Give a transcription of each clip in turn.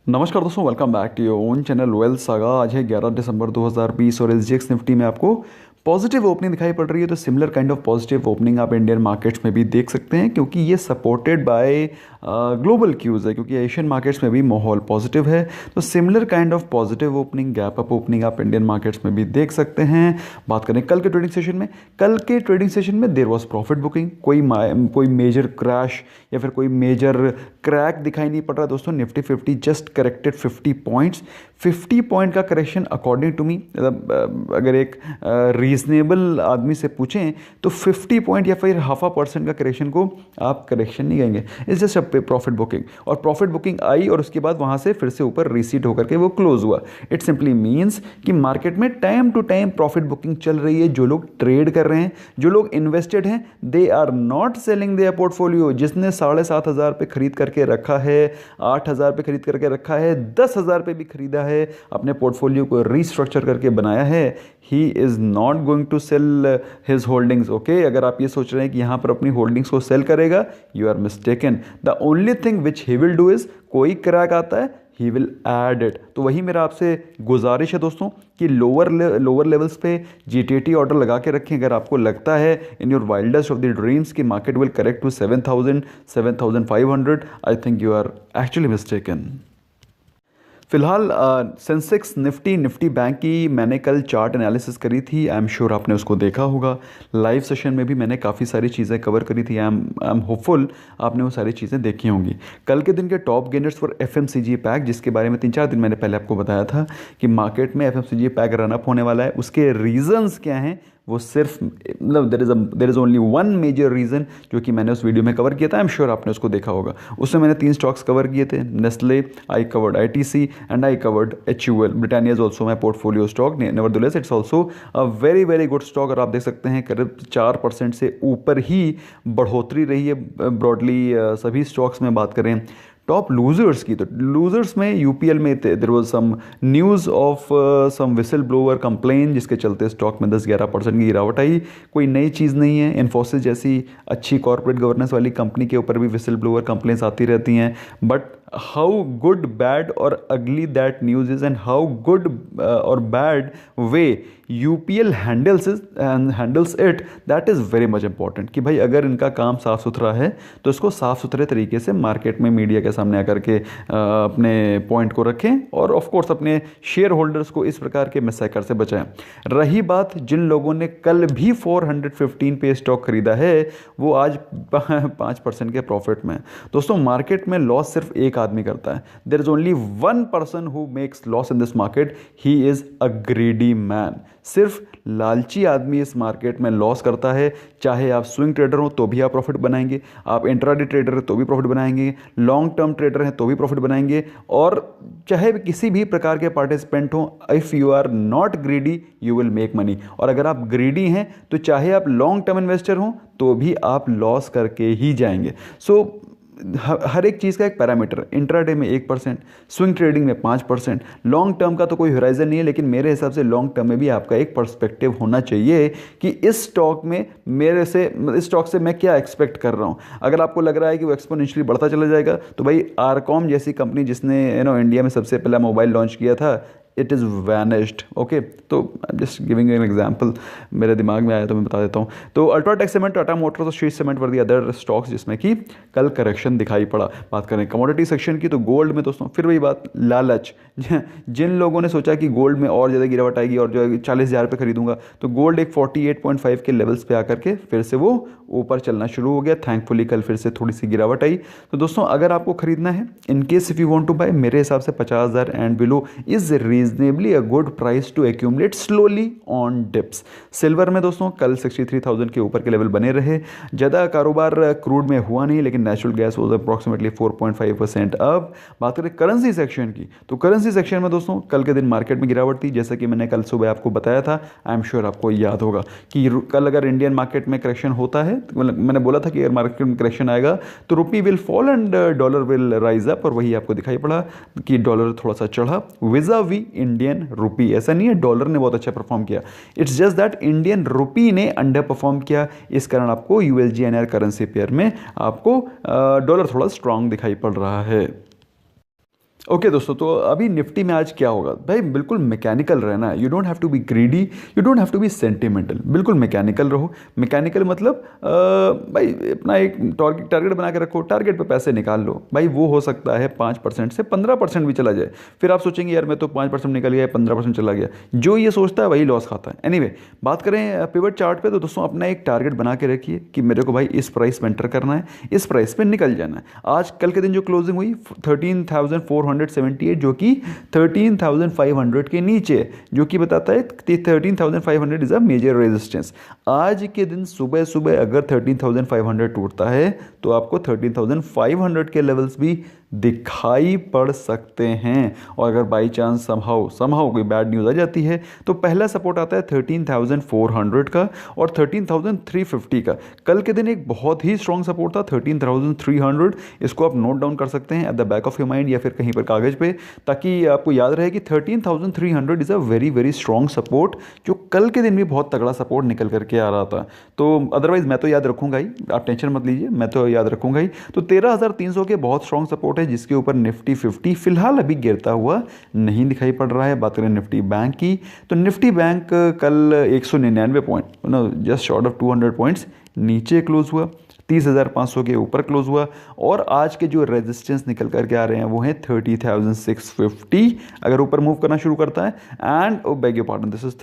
नमस्कार दोस्तों, welcome back to your own channel Wealth Saga. आज है 11 दिसंबर 2020 और एसजीएक्स निफ्टी में आपको पॉजिटिव ओपनिंग दिखाई पड़ रही है। तो similar kind of positive opening आप इंडियन मार्केट्स में भी देख सकते हैं, क्योंकि ये सपोर्टेड बाय ग्लोबल क्यूज़ है, क्योंकि एशियन मार्केट्स में भी माहौल पॉजिटिव है। तो similar kind of positive opening, gap up opening आप इंडियन मार्केट्स में भी देख सकते हैं। बात करें कल के ट्रेडिंग सेशन में, कल के ट्रेडिंग सेशन में देयर वाज प्रॉफिट बुकिंग। कोई मेजर क्रैश या फिर कोई मेजर क्रैक दिखाई नहीं पड़ रहा दोस्तों। Nifty 50 just corrected 50 points. 50 point का करेक्शन अकॉर्डिंग टू मी, मतलब अगर एक रीजनेबल आदमी से पूछें तो 50 पॉइंट या फिर 0.5% का करेक्शन को आप करेक्शन नहीं कहेंगे, it's just a profit booking. और प्रॉफिट बुकिंग आई और उसके बाद वहाँ से फिर से ऊपर रीसीट होकर के वो क्लोज हुआ। इट सिंपली मीन्स कि मार्केट में time to time profit booking चल रही है। जो लोग ट्रेड कर रहे हैं, जो लोग इन्वेस्टेड हैं, they are not selling their portfolio. जिसने 7,500 पे खरीद करके रखा है, 8,000 पे खरीद करके रखा है, 10,000 पे भी खरीदा है, अपने पोर्टफोलियो को रीस्ट्रक्चर करके बनाया है, he is not going to sell his holdings. Okay, अगर आप ये सोच रहे हैं कि यहाँ पर अपनी होल्डिंग्स को सेल करेगा, you are mistaken. The only thing which he will do is, कोई क्रैक आता है, ही विल ऐड इट। तो वही मेरा आपसे गुजारिश है दोस्तों कि लोअर लेवल्स पे जीटीटी ऑर्डर लगा के रखें। अगर आपको लगता है in your wildest of the dreams कि market will correct to 7,000 7,500, I think you are actually mistaken. फिलहाल सेंसेक्स निफ्टी बैंक की मैंने कल चार्ट एनालिसिस करी थी। आई एम श्योर आपने उसको देखा होगा। लाइव सेशन में भी मैंने काफ़ी सारी चीज़ें कवर करी थी। आई एम होपफुल आपने वो सारी चीज़ें देखी होंगी। कल के दिन के top gainers for FMCG pack, जिसके बारे में 3-4 दिन मैंने पहले आपको बताया था कि मार्केट में एफएमसीजी पैक रनअप होने वाला है। उसके रीजंस क्या हैं, वो सिर्फ मतलब there is only one major reason, जो कि मैंने उस वीडियो में कवर किया था। आई एम श्योर आपने उसको देखा होगा। उसमें मैंने 3 स्टॉक्स कवर किए थे, Nestle, I covered ITC and I covered HUL. Britannia is also my portfolio stock, nevertheless it's also a very very good stock. और आप देख सकते हैं करीब 4% से ऊपर ही बढ़ोतरी रही है ब्रॉडली सभी स्टॉक्स में बात करें। टॉप लूजर्स की, तो लूजर्स में यूपीएल में there was some news of some whistle blower complaint, जिसके चलते स्टॉक में 10-11% की गिरावट आई। कोई नई चीज़ नहीं है। इन्फोसिस जैसी अच्छी कॉर्पोरेट गवर्नेंस वाली कंपनी के ऊपर भी विसल ब्लोअर कंप्लेंट्स आती रहती हैं। बट हाउ गुड, बैड और अगली that news is, and how good और bad way UPL handles it, that is very much important. कि भाई अगर इनका काम साफ़ सुथरा है तो इसको साफ़ सुथरे तरीके से मार्केट में मीडिया के सामने आकर के अपने पॉइंट को रखें और ऑफ कोर्स अपने शेयर होल्डर्स को इस प्रकार के मिसहैकर से बचाएं। रही बात जिन लोगों ने कल भी 415 पे स्टॉक खरीदा है, वो आज 5% के प्रॉफिट में। दोस्तों, मार्केट में लॉस सिर्फ एक आदमी करता है। There is only one person who makes loss in this market, he is a greedy man. सिर्फ लालची आदमी इस मार्केट में लॉस करता है। चाहे आप स्विंग ट्रेडर हो तो भी आप प्रॉफिट बनाएंगे, आप इंट्राडे ट्रेडर हैं तो भी प्रॉफिट बनाएंगे, लॉन्ग टर्म ट्रेडर हैं तो भी प्रॉफिट बनाएंगे, और चाहे किसी भी प्रकार के पार्टिसिपेंट हो, if you are not greedy you will make money. और अगर आप ग्रीडी हैं तो चाहे आप लॉन्ग टर्म इन्वेस्टर हो तो भी आप लॉस करके ही जाएंगे। सो हर एक चीज़ का एक पैरामीटर, इंट्राडे में 1%, स्विंग ट्रेडिंग में 5%, लॉन्ग टर्म का तो कोई होराइजन नहीं है, लेकिन मेरे हिसाब से लॉन्ग टर्म में भी आपका एक पर्सपेक्टिव होना चाहिए कि इस स्टॉक में इस स्टॉक से मैं क्या एक्सपेक्ट कर रहा हूँ। अगर आपको लग रहा है कि वो एक्सपोनेंशियली बढ़ता चला जाएगा, तो भाई आरकॉम जैसी कंपनी जिसने इंडिया में सबसे पहला मोबाइल लॉन्च किया था, इट इज़ वैनिश्ड। ओके, तो जस्ट गिविंग एन एग्जाम्पल, मेरे दिमाग में आया तो मैं बता देता हूँ। तो अल्ट्राटेक सीमेंट, टाटा मोटर्स और sheet cement were the other stocks जिसमें कि कल करेक्शन दिखाई पड़ा। बात करें कमोडिटी सेक्शन की, तो गोल्ड में दोस्तों फिर वही बात, लालच। जिन लोगों ने सोचा कि गोल्ड में और ज़्यादा गिरावट आएगी और जो है 40,000 पे खरीदूंगा, तो गोल्ड एक 48.5 के लेवल्स पे आकर के फिर से वो ऊपर चलना शुरू हो गया। थैंकफुली कल फिर से थोड़ी सी गिरावट आई। तो दोस्तों, अगर आपको खरीदना है, in case if you want to buy, मेरे हिसाब से 50,000 and below is reasonably a good price to accumulate slowly on dips. Silver में दोस्तों कल 63,000 के ऊपर के लेवल बने रहे। ज़्यादा कारोबार क्रूड में हुआ नहीं, लेकिन नेचुरल गैस वॉज अप्रॉक्सीमेटली 4.5% अब। बात करें करेंसी सेक्शन की, तो करेंसी सेक्शन में दोस्तों कल के दिन मार्केट में गिरावट थी, जैसा कि मैंने कल सुबह आपको बताया था। आई एम श्योर आपको याद होगा कि कल अगर इंडियन मार्केट में करेक्शन होता है, मैंने बोला था कि अगर मार्केट में करेक्शन आएगा तो रुपी will fall and dollar will rise up, और वही आपको दिखाई पड़ा कि डॉलर थोड़ा सा चढ़ा विजा वी इंडियन रुपी। ऐसा नहीं है डॉलर ने बहुत अच्छा परफॉर्म किया, it's just that Indian rupee ने अंडर परफॉर्म किया। इस कारण आपको यूएसजी करेंसी पेयर में आपको डॉलर थोड़ा स्ट्रांग दिखाई पड़ रहा है। ओके दोस्तों, तो अभी निफ्टी में आज क्या होगा भाई, बिल्कुल मैकेनिकल रहना है। You don't have to be greedy, you don't have to be sentimental, बिल्कुल मैकेनिकल रहो। मैकेनिकल मतलब भाई अपना एक टारगेट बना के रखो, टारगेट पे पैसे निकाल लो भाई। वो हो सकता है 5% से 15% भी चला जाए, फिर आप सोचेंगे यार मैं तो 5% निकल गया, 15% चला गया। जो ये सोचता है वही लॉस खाता है। एनीवे, बात करें पिवट चार्ट पे, तो दोस्तों अपना एक टारगेट बना के रखिए कि मेरे को भाई इस प्राइस पे एंटर करना है, इस प्राइस पे निकल जाना है। आज कल के दिन जो क्लोजिंग हुई 13,478, जो कि 13,500 के नीचे, जो कि बताता है 13,500 इज अ मेजर रेजिस्टेंस। आज के दिन सुबह सुबह अगर 13,500 टूटता है तो आपको 13,500 के लेवल्स भी दिखाई पड़ सकते हैं। और अगर बाई चांस समहाउ कोई बैड न्यूज़ आ जाती है तो पहला सपोर्ट आता है 13,400 का और 13,350 का। कल के दिन एक बहुत ही स्ट्रॉन्ग सपोर्ट था 13,300। इसको आप नोट डाउन कर सकते हैं at the back of your mind या फिर कहीं पर कागज पे, ताकि आपको याद रहे कि 13,300 is a very very strong support, जो कल के दिन भी बहुत तगड़ा सपोर्ट निकल करके आ रहा था। तो अदरवाइज मैं तो याद रखूंगा ही, आप टेंशन मत लीजिए, मैं तो याद रखूंगा ही। तो 13,300 के बहुत स्ट्रॉन्ग सपोर्ट है, जिसके ऊपर निफ्टी 50 फिलहाल अभी गिरता हुआ नहीं दिखाई पड़ रहा है। बात करें निफ्टी बैंक की, तो निफ्टी बैंक कल 199 point, just short of 200 points नीचे क्लोज हुआ, 30,500 के ऊपर क्लोज हुआ। और आज के जो रेजिस्टेंस निकल करके आ रहे हैं वो हैं 30,650, अगर ऊपर मूव करना शुरू करता है। And oh beg your pardon, this is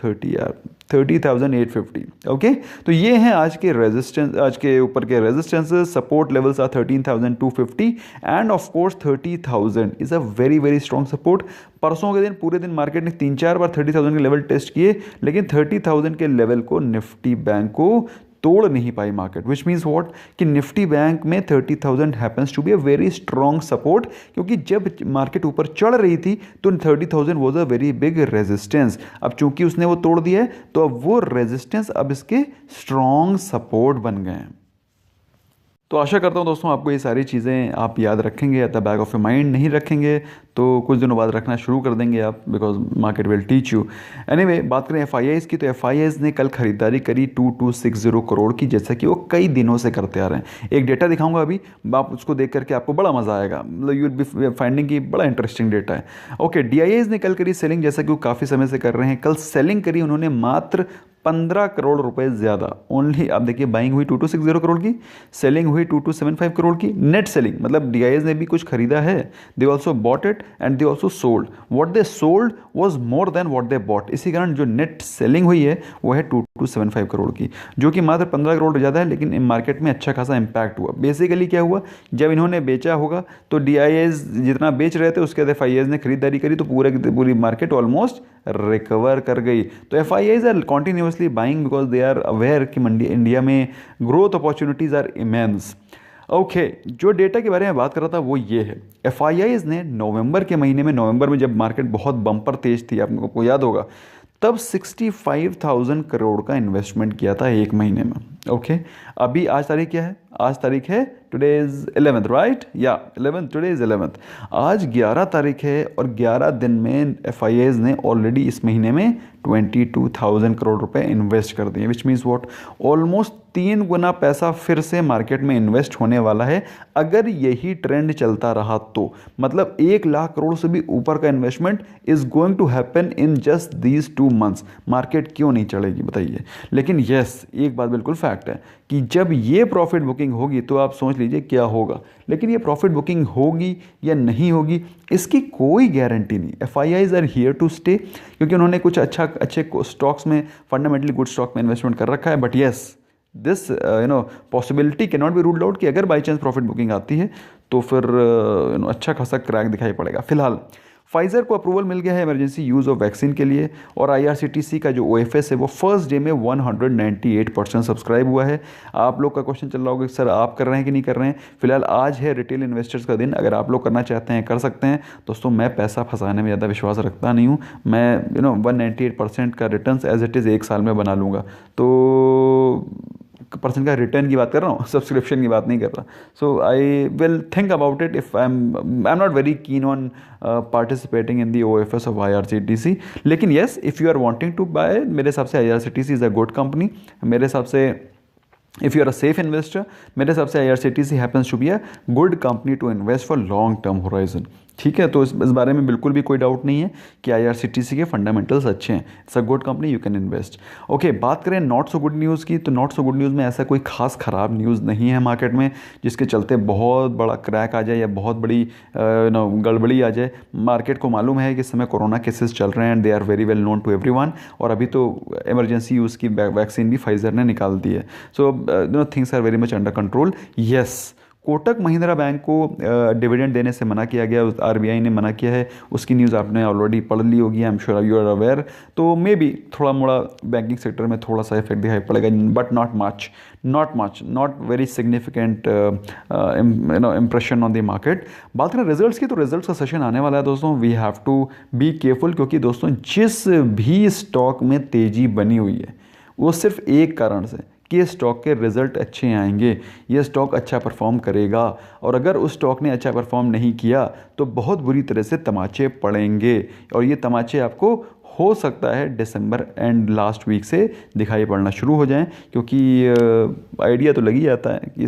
30,850। Okay, तो ये हैं आज के रेजिस्टेंस, आज के ऊपर के resistances. Support levels are 13,250 and of course 30,000 is a very very strong support. परसों के दिन पूरे दिन मार्केट ने 3-4 बार 30,000 के लेवल टेस्ट किए, लेकिन 30,000 के लेवल को निफ्टी बैंक को तोड़ नहीं पाई मार्केट, विच मीन्स वॉट कि निफ्टी बैंक में 30,000 happens to be a very strong support, क्योंकि जब मार्केट ऊपर चढ़ रही थी तो 30,000 was a very big resistance. अब चूंकि उसने वो तोड़ दिया है तो अब वो रेजिस्टेंस अब इसके स्ट्रॉन्ग सपोर्ट बन गए हैं। तो आशा करता हूँ दोस्तों आपको ये सारी चीज़ें आप याद रखेंगे, at the back of your mind नहीं रखेंगे तो कुछ दिनों बाद रखना शुरू कर देंगे आप, because market will teach you. Anyway, बात करें एफआईआईज़ की, तो एफआईआईज़ ने कल खरीदारी करी 2260 करोड़ की, जैसा कि वो कई दिनों से करते आ रहे हैं। एक डेटा दिखाऊंगा अभी, आप उसको देख करके आपको बड़ा मजा आएगा, मतलब यू विल बी फाइंडिंग की बड़ा इंटरेस्टिंग डेटा है। ओके, डीआईआईज़ ने कल करी सेलिंग, जैसा कि वो काफ़ी समय से कर रहे हैं। कल सेलिंग करी उन्होंने मात्र 15 करोड़ रुपए ज़्यादा ओनली। आप देखिए, बाइंग हुई 2260 करोड़ की, सेलिंग हुई 2275 करोड़ की। नेट सेलिंग मतलब डीआईएस ने भी कुछ खरीदा है, they also bought it and they also sold. What they sold was more than what they bought, इसी कारण जो नेट सेलिंग हुई है वो है 2275 करोड़ की, जो कि मात्र 15 करोड़ ज़्यादा है, लेकिन मार्केट में अच्छा खासा इंपैक्ट हुआ। बेसिकली क्या हुआ, जब इन्होंने बेचा होगा तो डीआईएस जितना बेच रहे थे उसके बाद एफआईआईज ने खरीदारी करी, तो पूरी मार्केट ऑलमोस्ट रिकवर कर गई। तो FIIs are continuously buying because they are aware कि इंडिया में growth opportunities are immense. Okay, जो डेटा के बारे में बात कर रहा था वो ये है, एफआईआईज ने नवंबर के महीने में, नवंबर में जब मार्केट बहुत बम्पर तेज थी, आपको याद होगा, तब 65,000 करोड़ का इन्वेस्टमेंट किया था एक महीने में। ओके, अभी आज तारीख क्या है, आज तारीख है टुडे इज 11th, राइट, या 11th, टुडे इज 11th। आज 11 तारीख है और 11 दिन में एफआईआईज ने ऑलरेडी इस महीने में 22,000 करोड़ रुपए इन्वेस्ट कर दिए, विच मीन्स वॉट, ऑलमोस्ट 3 गुना पैसा फिर से मार्केट में इन्वेस्ट होने वाला है अगर यही ट्रेंड चलता रहा तो। मतलब 1 लाख करोड़ से भी ऊपर का investment is going to happen in just these 2 months। Market क्यों नहीं चढ़ेगी बताइए। लेकिन यस, एक बात बिल्कुल फैक्ट है कि जब ये प्रॉफिट बुकिंग होगी तो आप सोच लीजिए क्या होगा। लेकिन ये प्रॉफिट बुकिंग होगी या नहीं होगी इसकी कोई गारंटी नहीं। FIIs are here to stay, क्योंकि उन्होंने कुछ अच्छे स्टॉक्स में, फंडामेंटली गुड स्टॉक में इन्वेस्टमेंट कर रखा है। But yes, this possibility can not be ruled out कि अगर बाई चांस प्रॉफिट बुकिंग आती है तो फिर अच्छा खासा क्रैक दिखाई पड़ेगा। फिलहाल फाइजर को अप्रूवल मिल गया है इमरजेंसी यूज़ ऑफ वैक्सीन के लिए, और आईआरसीटीसी का जो ओएफएस है वो फर्स्ट डे में 198% सब्सक्राइब हुआ है। आप लोग का क्वेश्चन चल रहा होगा कि सर आप कर रहे हैं कि नहीं कर रहे हैं। फिलहाल आज है रिटेल इन्वेस्टर्स का दिन, अगर आप लोग करना चाहते हैं कर सकते हैं। दोस्तों, मैं पैसा फंसाने में ज़्यादा विश्वास रखता नहीं हूँ। मैं 198% का रिटर्न एज इट इज़ 1 साल में बना लूँगा। तो परसेंट का रिटर्न की बात कर रहा हूँ, सब्सक्रिप्शन की बात नहीं कर रहा। So I will think about it if I am not very keen on participating in the OFS of IRCTC. लेकिन yes, if you are wanting to buy, मेरे हिसाब से IRCTC is a good company. मेरे हिसाब से if you are a safe investor, मेरे हिसाब से IRCTC happens to be a good company to invest for long term horizon. ठीक है, तो इस बारे में बिल्कुल भी कोई डाउट नहीं है कि IRCTC के फंडामेंटल्स अच्छे हैं। It's a good company, you can invest. Okay, बात करें नॉट सो गुड न्यूज़ की, तो नॉट सो गुड न्यूज़ में ऐसा कोई खास ख़राब न्यूज़ नहीं है मार्केट में जिसके चलते बहुत बड़ा क्रैक आ जाए या बहुत बड़ी गड़बड़ी आ जाए। मार्केट को मालूम है कि इस समय कोरोना केसेस चल रहे हैं and they are very well known to everyone, और अभी तो इमरजेंसी यूज़ की वैक्सीन भी फाइजर ने निकाल दी है। So things are very much under control. Yes, Kotak Mahindra bank को डिविडेंड देने से मना किया गया, RBI ने मना किया है। उसकी न्यूज़ आपने ऑलरेडी पढ़ ली होगी, I am sure you are aware. तो मे बी थोड़ा मोड़ा बैंकिंग सेक्टर में थोड़ा सा इफेक्ट दिखाई पड़ेगा, but not very significant impression on the market. बात करें रिजल्ट्स की, तो रिजल्ट्स का सेशन आने वाला है दोस्तों। We have to be careful, क्योंकि दोस्तों जिस भी स्टॉक में तेज़ी बनी हुई है वो सिर्फ एक कारण से कि स्टॉक के रिजल्ट अच्छे आएंगे, ये स्टॉक अच्छा परफॉर्म करेगा। और अगर उस स्टॉक ने अच्छा परफॉर्म नहीं किया तो बहुत बुरी तरह से तमाचे पड़ेंगे, और ये तमाचे आपको हो सकता है दिसंबर एंड लास्ट वीक से दिखाई पड़ना शुरू हो जाएं, क्योंकि आइडिया तो लग ही जाता है कि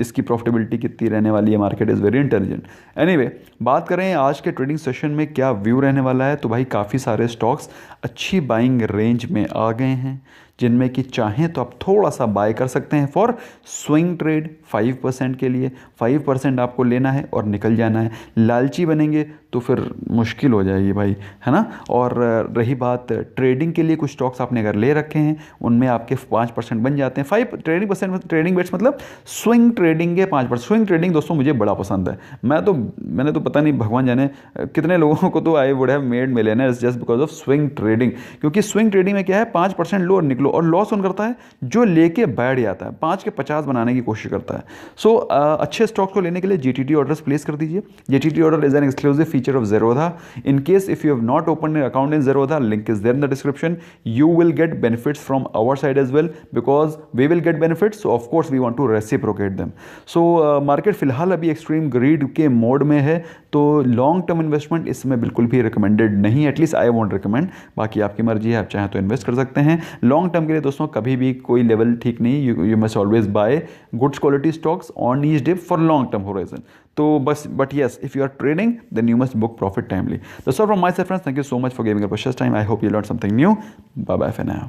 इसकी प्रॉफिटेबिलिटी कितनी रहने वाली है। Market is very intelligent. Anyway, बात करें आज के ट्रेडिंग सेशन में क्या व्यू रहने वाला है, तो भाई काफ़ी सारे स्टॉक्स अच्छी बाइंग रेंज में आ गए हैं, जिनमें कि चाहें तो आप थोड़ा सा बाय कर सकते हैं फॉर स्विंग ट्रेड 5% के लिए। 5% आपको लेना है और निकल जाना है। लालची बनेंगे तो फिर मुश्किल हो जाएगी भाई, है ना। और रही बात ट्रेडिंग के लिए, कुछ स्टॉक्स आपने अगर ले रखे हैं उनमें आपके 5% बन जाते हैं। 5 ट्रेडिंग बेट्स मतलब स्विंग ट्रेडिंग के 5%। स्विंग ट्रेडिंग दोस्तों मुझे बड़ा पसंद है। मैंने तो पता नहीं भगवान जाने कितने लोगों को तो I would have made millionaires just because of swing trading. क्योंकि स्विंग ट्रेडिंग में क्या है, 5% लो और निकलो, और लॉस कौन करता है, जो लेके बैठ जाता है, 5 के 50 बनाने की कोशिश करता है। सो अच्छे स्टॉक्स को लेने के लिए GTT ऑर्डर्स प्लेस कर दीजिए। GTT order is an exclusive feature of Zerodha. In case if you have not opened an account in Zerodha, link is there in the description. You will get benefits from our side as well, because we will get benefits, so of course we want to reciprocate them. So market फिलहाल अभी extreme greed के mode में है, तो long term investment इसमें बिल्कुल भी recommended नहीं है, एटलीस्ट आई वॉन्ट रिकमेंड। बाकी आपकी मर्जी है, आप चाहें तो इन्वेस्ट कर सकते हैं। लॉन्ग टर्म के लिए दोस्तों कभी भी कोई लेवल ठीक नहीं, you must always buy goods quality stocks on each dip for long term horizon. तो बस, but yes, if you are trading, then you must book profit timely. That's all from my side, friends. Thank you so much for giving up precious time. I hope you learned something new. Bye bye for now.